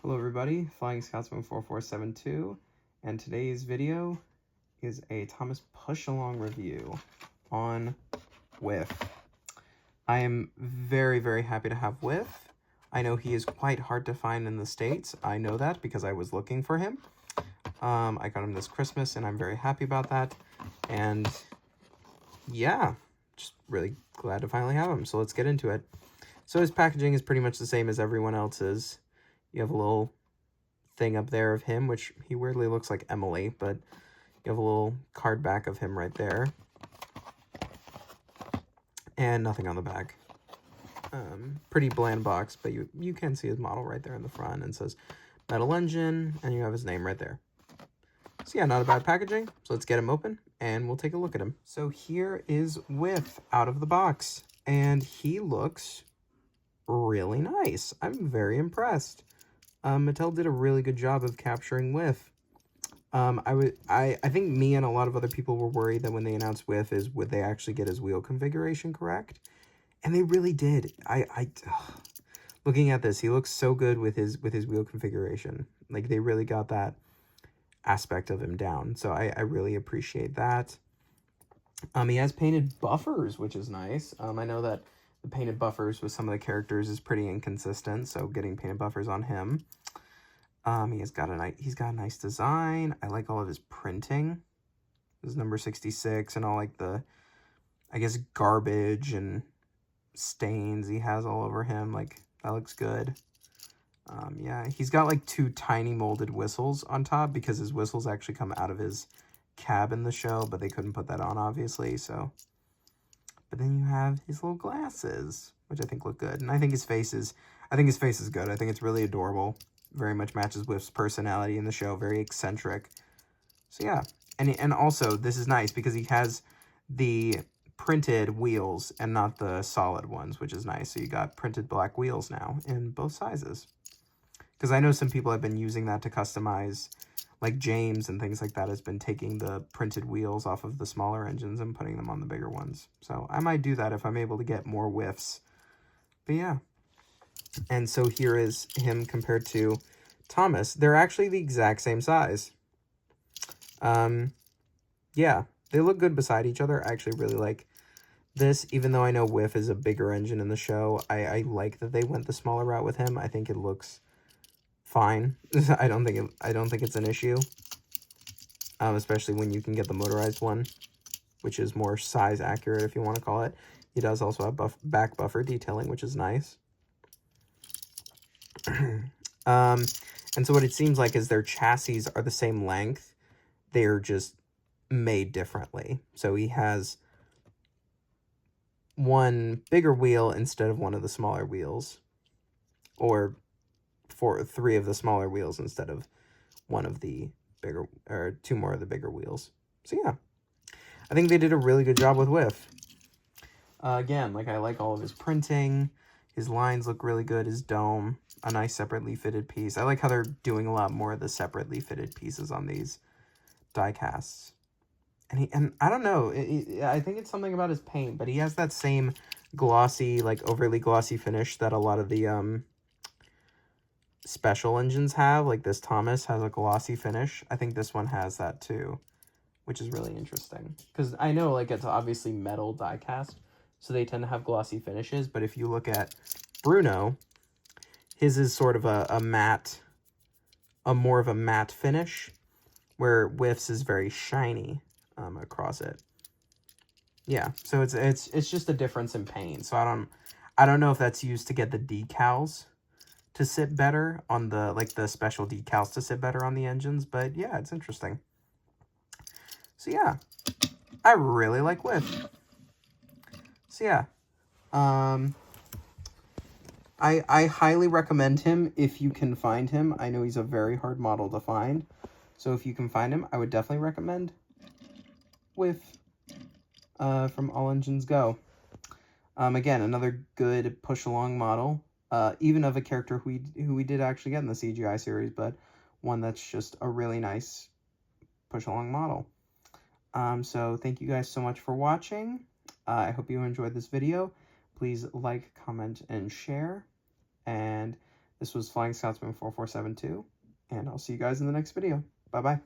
Hello everybody, Flying Scotsman 4472, and today's video is a Thomas Push Along review on Whiff. I am very happy to have Whiff. I know he is quite hard to find in the States. I know that because I was looking for him. I got him this Christmas and I'm very happy about that. And yeah, just really glad to finally have him. So let's get into it. So his packaging is pretty much the same as everyone else's. You have a little thing up there of him, which he weirdly looks like Emily, but you have a little card back of him right there. And nothing on the back. Pretty bland box, but you can see his model right there in the front, and it says Metal Engine, and you have his name right there. So yeah, not a bad packaging. So let's get him open, and we'll take a look at him. So here is Whiff out of the box, and he looks really nice. I'm very impressed. Mattel did a really good job of capturing Whiff. I think me and a lot of other people were worried that when they announced Whiff would they actually get his wheel configuration correct? And they really did. Looking at this, he looks so good with his wheel configuration. Like, they really got that aspect of him down. So I really appreciate that. He has painted buffers, which is nice. I know that the painted buffers with some of the characters is pretty inconsistent, so getting painted buffers on him. He's got a nice design. I like all of his printing. This is number 66 and all like the, I guess, garbage and stains he has all over him. Like, that looks good. Yeah, he's got like two tiny molded whistles on top because his whistles actually come out of his cab in the show, but they couldn't put that on, obviously, so. But then you have his little glasses, which I think look good. And I think his face is good. I think it's really adorable. Very much matches Whiff's personality in the show. Very eccentric. So yeah. And also, this is nice because he has the printed wheels and not the solid ones, which is nice. So you got printed black wheels now in both sizes. Because I know some people have been using that to customize, like James and things like that has been taking the printed wheels off of the smaller engines and putting them on the bigger ones. So I might do that if I'm able to get more Whiffs. But yeah. And so here is him compared to Thomas. They're actually the exact same size. Yeah, they look good beside each other. I actually really like this, even though I know Whiff is a bigger engine in the show. I like that they went the smaller route with him. I think it looks fine. I don't think it's an issue. Especially when you can get the motorized one, which is more size accurate, if you want to call it. He does also have back buffer detailing, which is nice. And so what it seems like is their chassis are the same length. They're just made differently. So he has one bigger wheel instead of one of the smaller wheels, or three of the smaller wheels instead of one of the bigger, or two more of the bigger wheels. So yeah, I think they did a really good job with Whiff. Again, like, I like all of his printing. His lines look really good. His dome, a nice separately fitted piece. I like how they're doing a lot more of the separately fitted pieces on these die casts. And I don't know, I think it's something about his paint, but he has that same glossy, like overly glossy finish that a lot of the special engines have. Like this Thomas has a glossy finish. I think this one has that too, which is really interesting. Because I know, like, it's obviously metal die cast, so they tend to have glossy finishes. But if you look at Bruno, his is sort of a matte, more of a matte finish, where Whiff's is very shiny across it. Yeah, so it's just a difference in paint. So I don't know if that's used to get the decals to sit better on the, like, the special decals to sit better on the engines, but yeah, it's interesting. So yeah, I really like Whiff. So yeah, I highly recommend him if you can find him. I know he's a very hard model to find, so if you can find him, I would definitely recommend Whiff from All Engines Go. Again, another good push-along model, even of a character who we did actually get in the CGI series, but one that's just a really nice push-along model. So thank you guys so much for watching. I hope you enjoyed this video. Please like, comment, and share. And This was Flying Scotsman 4472, and I'll see you guys in the next video. Bye-bye.